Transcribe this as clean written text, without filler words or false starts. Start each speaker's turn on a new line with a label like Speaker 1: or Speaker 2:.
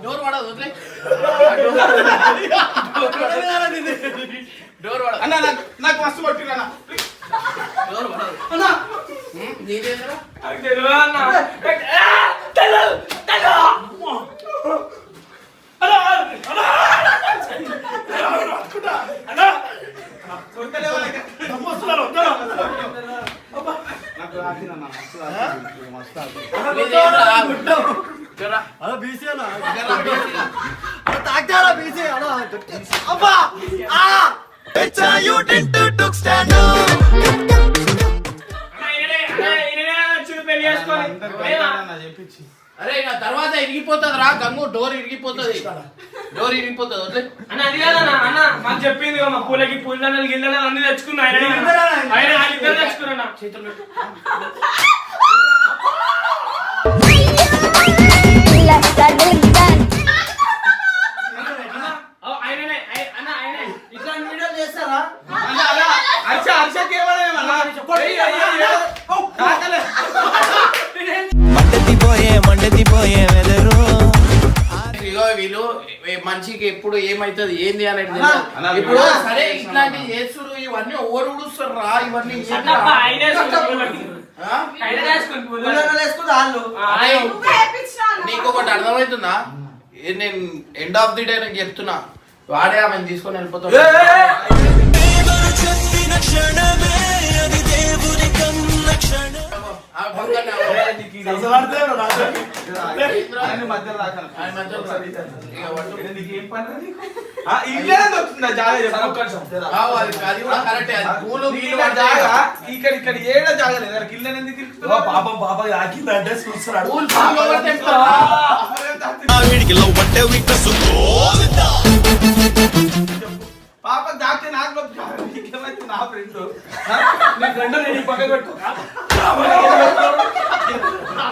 Speaker 1: door పడదు door పడదు
Speaker 2: అన్న నాకు మస్తు కొట్టిరన్న
Speaker 1: డోర్ పడదు
Speaker 2: అన్న
Speaker 1: నీదేంద్రా అరే నా తర్వాత ఇరిగిపోతుంది రా గంగు డోర్ ఇరిగిపోతుంది వదిలే
Speaker 3: అన్న అది కాదన్న అన్న మాకు చెప్పింది మా పూలకి పూలదండలు గిల్లలు అన్ని తెచ్చుకున్నా ఆయన ఇద్దరు తెచ్చుకున్నా చేతులు ఆయననే అన్న ఆయనే
Speaker 2: ఇట్లాంటి వీడియోలు చేస్తారా
Speaker 4: మండతి పోయే వెదరు
Speaker 1: ఇగో వీళ్ళు మనిషికి ఎప్పుడు ఏమైతుంది ఏంది అనేది ఇప్పుడు సరే ఇట్లాంటి చేసుడు ఇవన్నీ ఓరు ఉడుస్తారు రా ఇవన్నీ నీకు ఒకటి అర్థమవుతుందా నేను ఎండ్ ఆఫ్ ది డే నేను చెప్తున్నా వాడే ఆమె తీసుకొని వెళ్ళిపోతాడు
Speaker 2: ఇక్కడ ఏడ జాగలేదు కిల్లని ఎందుకు పాపం పాప ఆకిందంటే చూస్తున్నాడు పాప దాకితే నాకు నీకేమైతే నా ఫ్రెండ్ నీ ఫ్రెండ్ నేను పక్క పెట్టుకో